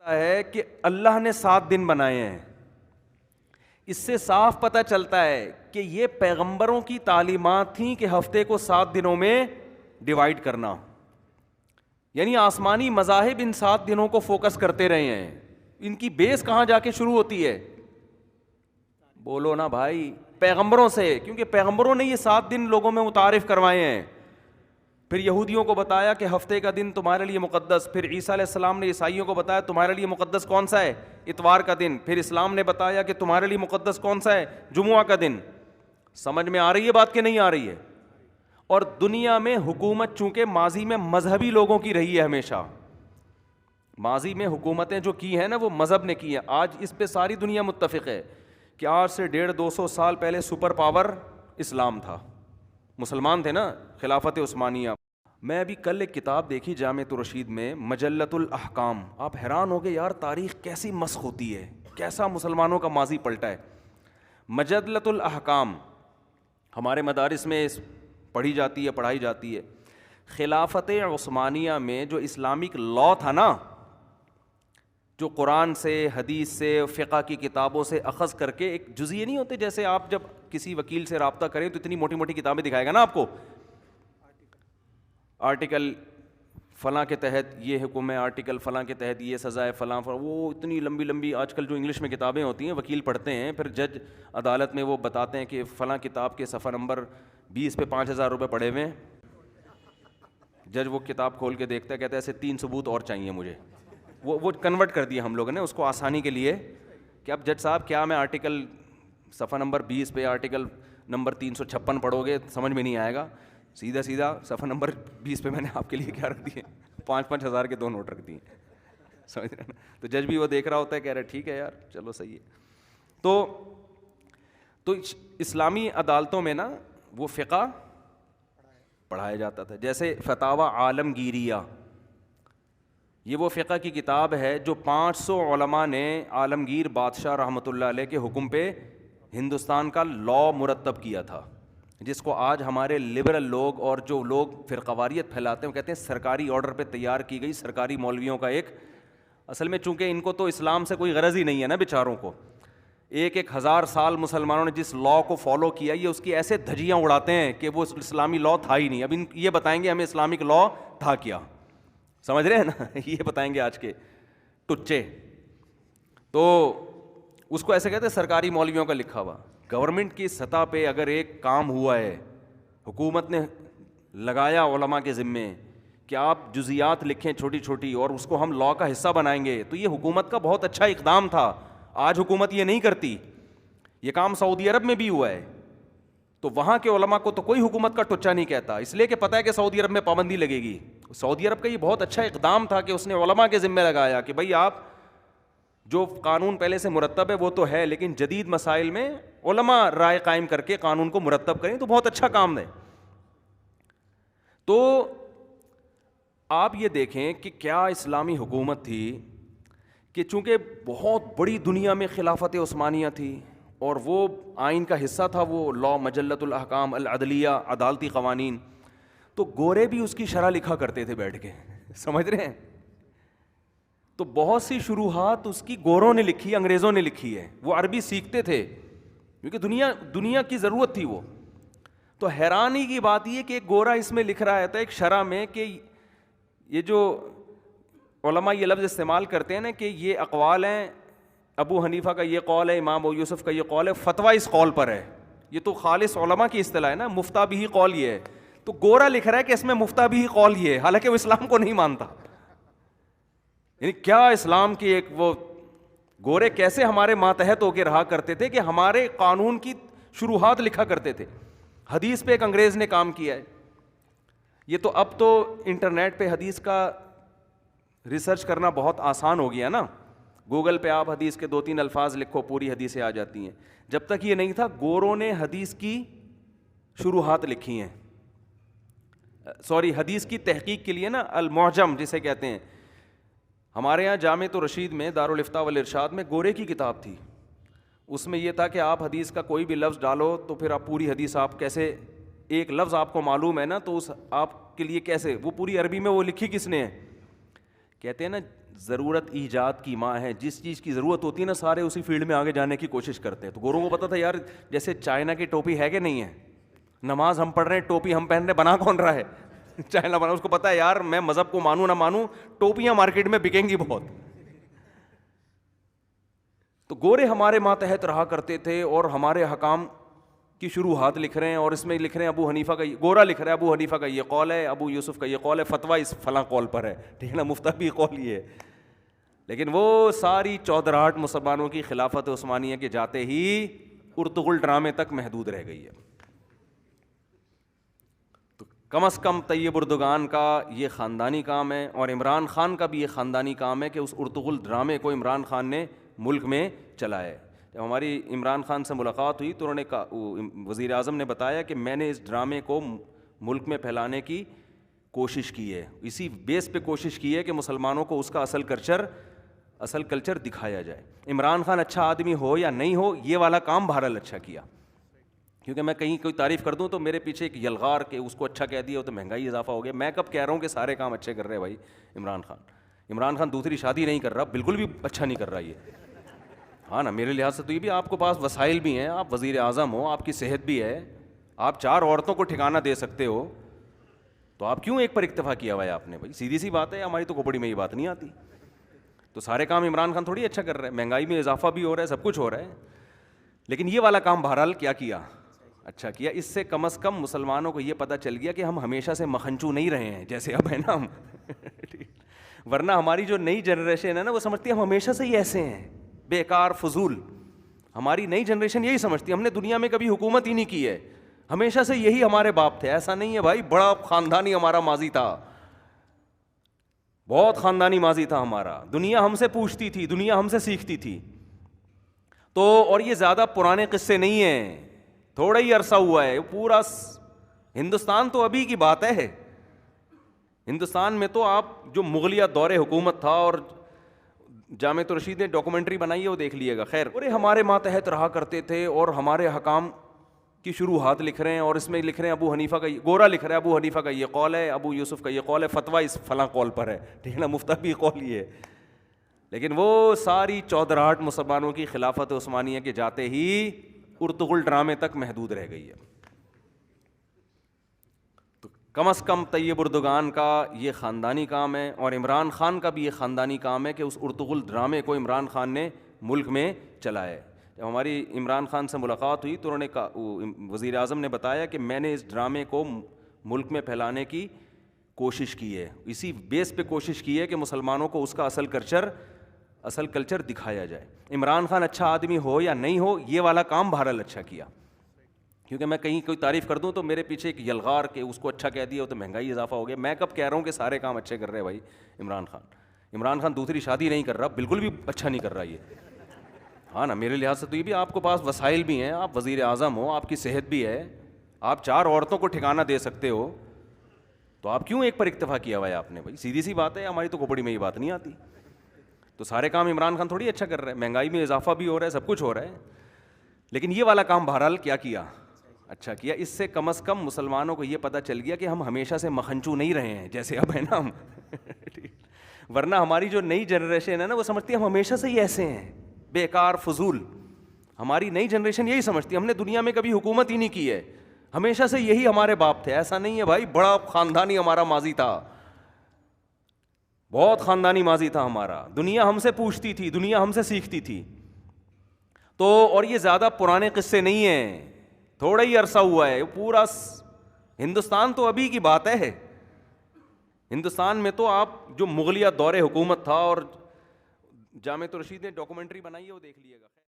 ہے کہ اللہ نے 7 دن بنائے ہیں. اس سے صاف پتہ چلتا ہے کہ یہ پیغمبروں کی تعلیمات تھیں کہ ہفتے کو 7 دنوں میں ڈیوائیڈ کرنا. یعنی آسمانی مذاہب ان 7 دنوں کو فوکس کرتے رہے ہیں. ان کی بیس کہاں جا کے شروع ہوتی ہے؟ بولو نا بھائی, پیغمبروں سے, کیونکہ پیغمبروں نے یہ 7 دن لوگوں میں متعارف کروائے ہیں. پھر یہودیوں کو بتایا کہ ہفتے کا دن تمہارے لیے مقدس. پھر عیسیٰ علیہ السلام نے عیسائیوں کو بتایا تمہارے لیے مقدس کون سا ہے؟ اتوار کا دن. پھر اسلام نے بتایا کہ تمہارے لیے مقدس کون سا ہے؟ جمعہ کا دن. سمجھ میں آ رہی ہے بات کہ نہیں آ رہی ہے؟ اور دنیا میں حکومت چونکہ ماضی میں مذہبی لوگوں کی رہی ہے, ہمیشہ ماضی میں حکومتیں جو کی ہیں نا وہ مذہب نے کی ہیں. آج اس پہ ساری دنیا متفق ہے کہ آج سے 150-200 سال پہلے سپر پاور اسلام تھا, مسلمان تھے نا, خلافت عثمانیہ. میں ابھی کل ایک کتاب دیکھی جامعۃ الرشید میں, مجلۃ الاحکام. آپ حیران ہو گے یار تاریخ کیسی مسخ ہوتی ہے, کیسا مسلمانوں کا ماضی پلٹا ہے. مجلۃ الاحکام ہمارے مدارس میں پڑھی جاتی ہے, پڑھائی جاتی ہے. خلافت عثمانیہ میں جو اسلامک لا تھا نا, جو قرآن سے, حدیث سے, فقہ کی کتابوں سے اخذ کر کے ایک جزیے نہیں ہوتے, جیسے آپ جب کسی وکیل سے رابطہ کریں تو اتنی موٹی موٹی کتابیں دکھائے گا نا آپ کو, آرٹیکل فلاں کے تحت یہ حکم ہے, آرٹیکل فلاں کے تحت یہ سزا ہے, فلاں وہ اتنی لمبی لمبی آج کل جو انگلش میں کتابیں ہوتی ہیں وکیل پڑھتے ہیں, پھر جج عدالت میں وہ بتاتے ہیں کہ فلاں کتاب کے صفحہ نمبر 20 پہ 5,000 روپے پڑے ہوئے ہیں. جج وہ کتاب کھول کے دیکھتا ہے, کہتا ہے ایسے 3 ثبوت اور چاہیے مجھے. وہ کنورٹ کر دیا ہم لوگوں نے اس کو آسانی کے لیے کہ اب جج صاحب کیا میں آرٹیکل صفحہ نمبر 20 پہ آرٹیکل نمبر 356 پڑھو گے سمجھ میں نہیں آئے گا, سیدھا سیدھا صفحہ نمبر 20 پہ میں نے آپ کے لیے کیا رکھ دیے, 5-5 ہزار کے 2 نوٹ رکھ دیے. سمجھ رہے نا؟ تو جج بھی وہ دیکھ رہا ہوتا ہے, کہہ رہا ہے ٹھیک ہے یار چلو صحیح ہے. تو اسلامی عدالتوں میں نا وہ فقہ پڑھایا جاتا تھا. جیسے فتاوی عالمگیریہ, یہ وہ فقہ کی کتاب ہے جو 500 علماء نے عالمگیر بادشاہ رحمۃ اللہ علیہ کے حکم پہ ہندوستان کا لا مرتب کیا تھا, جس کو آج ہمارے لبرل لوگ اور جو لوگ فرقواریت پھیلاتے ہیں وہ کہتے ہیں سرکاری آرڈر پہ تیار کی گئی سرکاری مولویوں کا ایک. اصل میں چونکہ ان کو تو اسلام سے کوئی غرض ہی نہیں ہے نا بیچاروں کو, 1,000 سال مسلمانوں نے جس لا کو فالو کیا یہ اس کی ایسے دھجیاں اڑاتے ہیں کہ وہ اسلامی لا تھا ہی نہیں. اب ان یہ بتائیں گے ہمیں اسلامک لا تھا کیا, سمجھ رہے ہیں نا, یہ بتائیں گے آج کے ٹچے. تو اس کو ایسے کہتے ہیں سرکاری مولویوں کا لکھا ہوا. گورنمنٹ کی سطح پہ اگر ایک کام ہوا ہے, حکومت نے لگایا علماء کے ذمے کہ آپ جزیات لکھیں چھوٹی چھوٹی اور اس کو ہم لا کا حصہ بنائیں گے, تو یہ حکومت کا بہت اچھا اقدام تھا. آج حکومت یہ نہیں کرتی. یہ کام سعودی عرب میں بھی ہوا ہے, تو وہاں کے علماء کو تو کوئی حکومت کا ٹچا نہیں کہتا, اس لیے کہ پتہ ہے کہ سعودی عرب میں پابندی لگے گی. سعودی عرب کا یہ بہت اچھا اقدام تھا کہ اس نے علماء کے ذمہ لگایا کہ بھائی آپ جو قانون پہلے سے مرتب ہے وہ تو ہے, لیکن جدید مسائل میں علماء رائے قائم کر کے قانون کو مرتب کریں, تو بہت اچھا کام ہے. تو آپ یہ دیکھیں کہ کیا اسلامی حکومت تھی کہ چونکہ بہت بڑی دنیا میں خلافت عثمانیہ تھی اور وہ آئین کا حصہ تھا وہ لا مجلۃ الاحکام العدلیہ, عدالتی قوانین, تو گورے بھی اس کی شرح لکھا کرتے تھے بیٹھ کے, سمجھ رہے ہیں. تو بہت سی شروحات اس کی گوروں نے لکھی, انگریزوں نے لکھی ہے. وہ عربی سیکھتے تھے کیونکہ دنیا کی ضرورت تھی وہ. تو حیرانی کی بات یہ کہ ایک گورا اس میں لکھ رہا تھا ایک شرح میں کہ یہ جو علماء یہ لفظ استعمال کرتے ہیں نا کہ یہ اقوال ہیں, ابو حنیفہ کا یہ قول ہے, امام ابو یوسف کا یہ قول ہے, فتویٰ اس قول پر ہے. یہ تو خالص علماء کی اصطلاح ہے نا, مفتہ بھی قول یہ ہے. تو گورا لکھ رہا ہے کہ اس میں مفتہ بھی قول یہ ہے, حالانکہ وہ اسلام کو نہیں مانتا. یعنی کیا اسلام کی ایک وہ گورے کیسے ہمارے ماتحت ہو کے رہا کرتے تھے کہ ہمارے قانون کی شروحات لکھا کرتے تھے. حدیث پہ ایک انگریز نے کام کیا ہے. یہ تو اب تو انٹرنیٹ پہ حدیث کا ریسرچ کرنا بہت آسان ہو گیا نا, گوگل پہ آپ حدیث کے 2-3 الفاظ لکھو پوری حدیثیں آ جاتی ہیں. جب تک یہ نہیں تھا گوروں نے حدیث کی شروحات لکھی ہیں, حدیث کی تحقیق کے لیے نا المعجم جسے کہتے ہیں. ہمارے یہاں جامعۃ الرشید میں دارالافتاء والارشاد میں گورے کی کتاب تھی. اس میں یہ تھا کہ آپ حدیث کا کوئی بھی لفظ ڈالو تو پھر آپ پوری حدیث آپ کیسے, ایک لفظ آپ کو معلوم ہے نا تو اس آپ کے لیے کیسے, وہ پوری عربی میں وہ لکھی کس نے ہے. کہتے ہیں نا ضرورت ایجاد کی ماں ہے. جس چیز کی ضرورت ہوتی ہے نا سارے اسی فیلڈ میں آگے جانے کی کوشش کرتے ہیں. تو گوروں کو پتا تھا یار جیسے چائنا کی ٹوپی ہے کہ نہیں ہے, نماز ہم پڑھ رہے ہیں ٹوپی ہم پہن رہے ہیں, بنا کون رہا ہے؟ چائنا بنا. اس کو پتا ہے یار میں مذہب کو مانوں نہ مانوں ٹوپیاں مارکیٹ میں بکیں گی بہت. تو گورے ہمارے ماتحت رہا کرتے تھے اور ہمارے حکام کی شروحات لکھ رہے ہیں, اور اس میں لکھ رہے ہیں ابو حنیفہ کا, گورا لکھ رہا ہے ابو حنیفہ کا یہ قول ہے, ابو یوسف کا یہ قول ہے, فتویٰ اس فلاں قول پر ہے, ٹھیک ہے نا, مفتبی قول یہ ہے. لیکن وہ ساری چودراہٹ مسلمانوں کی خلافت عثمانیہ کے جاتے ہی ارطغرل ڈرامے تک محدود رہ گئی ہے. تو کم از کم طیب اردگان کا یہ خاندانی کام ہے, اور عمران خان کا بھی یہ خاندانی کام ہے کہ اس ارطغرل ڈرامے کو عمران خان نے ملک میں چلایا ہے. جب ہماری عمران خان سے ملاقات ہوئی تو انہوں نے کہا, وزیر اعظم نے بتایا کہ میں نے اس ڈرامے کو ملک میں پھیلانے کی کوشش کی ہے, اسی بیس پہ کوشش کی ہے کہ مسلمانوں کو اس کا اصل کلچر دکھایا جائے. عمران خان اچھا آدمی ہو یا نہیں ہو, یہ والا کام بہرحال اچھا کیا, کیونکہ میں کہیں کوئی تعریف کر دوں تو میرے پیچھے ایک یلغار کہ اس کو اچھا کہہ دیا تو مہنگائی اضافہ ہو گیا. میں کب کہہ رہا ہوں کہ سارے کام اچھے کر رہے ہیں بھائی عمران خان دوسری شادی نہیں کر رہا, بالکل بھی اچھا نہیں کر رہا یہ, ہاں نا, میرے لحاظ سے تو یہ بھی آپ کو پاس وسائل بھی ہیں, آپ وزیر اعظم ہو, آپ کی صحت بھی ہے, آپ 4 عورتوں کو ٹھکانہ دے سکتے ہو, تو آپ کیوں ایک پر اکتفا کیا ہوا ہے آپ نے؟ بھائی سیدھی سی بات ہے, ہماری تو کھوپڑی میں یہ بات نہیں آتی. تو سارے کام عمران خان تھوڑی اچھا کر رہے ہیں, مہنگائی میں اضافہ بھی ہو رہا ہے, سب کچھ ہو رہا ہے, لیکن یہ والا کام بہرحال کیا اچھا کیا. اس سے کم از کم مسلمانوں کو یہ پتہ چل گیا کہ ہم ہمیشہ سے مکھنچو نہیں رہے ہیں جیسے اب ہے نا ہم. ورنہ ہماری جو نئی جنریشن ہے نا وہ سمجھتی ہے ہم ہمیشہ سے ہی ایسے ہیں, بیکار فضول. ہماری نئی جنریشن یہی سمجھتی ہے ہم نے دنیا میں کبھی حکومت ہی نہیں کی ہے, ہمیشہ سے یہی ہمارے باپ تھے. ایسا نہیں ہے بھائی, بڑا خاندانی ہمارا ماضی تھا, بہت خاندانی ماضی تھا ہمارا. دنیا ہم سے پوچھتی تھی, دنیا ہم سے سیکھتی تھی. تو اور یہ زیادہ پرانے قصے نہیں ہیں, تھوڑا ہی عرصہ ہوا ہے, پورا ہندوستان تو ابھی کی بات ہے. ہندوستان میں تو آپ جو مغلیہ دور حکومت تھا, اور جامعۃ الرشید نے ڈاکومنٹری بنائی ہے وہ دیکھ لیے گا. خیر, اور ہمارے ماتحت رہا کرتے تھے اور ہمارے حکام کی شروحات لکھ رہے ہیں, اور اس میں لکھ رہے ہیں ابو حنیفہ کا, گورا لکھ رہا ہے ابو حنیفہ کا یہ قول ہے, ابو یوسف کا یہ قول ہے, فتویٰ اس فلاں قول پر ہے, ٹھیک ہے نا, مفتبی قول یہ ہے. لیکن وہ ساری چودراہٹ مسلمانوں کی خلافت عثمانیہ کے جاتے ہی ارطغرل ڈرامے تک محدود رہ گئی ہے. تو کم از کم طیب اردگان کا یہ خاندانی کام ہے, اور عمران خان کا بھی یہ خاندانی کام ہے کہ اس ارطغرل ڈرامے کو عمران خان نے ملک میں چلایا ہے. جب ہماری عمران خان سے ملاقات ہوئی تو انہوں نے کہا, وزیر اعظم نے بتایا کہ میں نے اس ڈرامے کو ملک میں پھیلانے کی کوشش کی ہے, اسی بیس پہ کوشش کی ہے کہ مسلمانوں کو اس کا اصل کلچر دکھایا جائے. عمران خان اچھا آدمی ہو یا نہیں ہو, یہ والا کام بہرحال اچھا کیا, کیونکہ میں کہیں کوئی تعریف کر دوں تو میرے پیچھے ایک یلغار کہ اس کو اچھا کہہ دیا تو مہنگائی اضافہ ہو گیا. میں کب کہہ رہا ہوں کہ سارے کام اچھے کر رہے ہیں بھائی عمران خان دوسری شادی نہیں کر رہا, بالکل بھی اچھا نہیں کر رہا یہ, ہاں نا, میرے لحاظ سے تو یہ بھی آپ کو پاس وسائل بھی ہیں, آپ وزیر اعظم ہو, آپ کی صحت بھی ہے, آپ 4 عورتوں کو ٹھکانہ دے سکتے ہو, تو آپ کیوں ایک پر اکتفا کیا ہوا ہے آپ نے؟ بھائی سیدھی سی بات ہے, ہماری تو کھوپڑی میں یہ بات نہیں آتی. تو سارے کام عمران خان تھوڑی اچھا کر رہے ہیں, مہنگائی میں اضافہ بھی ہو رہا ہے, سب کچھ ہو رہا ہے, لیکن یہ والا کام بہرحال کیا اچھا کیا. اس سے کم از کم مسلمانوں کو یہ پتہ چل گیا کہ ہم ہمیشہ سے مکھنچو نہیں رہے ہیں جیسے اب ہے نا ہم. ورنہ ہماری جو نئی جنریشن ہے نا وہ سمجھتی ہے ہم ہمیشہ سے ہی ایسے ہیں, بیکار فضول. ہماری نئی جنریشن یہی سمجھتی ہے ہم نے دنیا میں کبھی حکومت ہی نہیں کی ہے, ہمیشہ سے یہی ہمارے باپ تھے. ایسا نہیں ہے بھائی, بڑا خاندانی ہمارا ماضی تھا, بہت خاندانی ماضی تھا ہمارا. دنیا ہم سے پوچھتی تھی, دنیا ہم سے سیکھتی تھی. تو اور یہ زیادہ پرانے قصے نہیں ہیں, تھوڑا ہی عرصہ ہوا ہے, پورا ہندوستان تو ابھی کی بات ہے. ہندوستان میں تو آپ جو مغلیہ دور حکومت تھا, اور جامعۃ الرشید نے ڈاکومنٹری بنائی ہے وہ دیکھ لیے گا.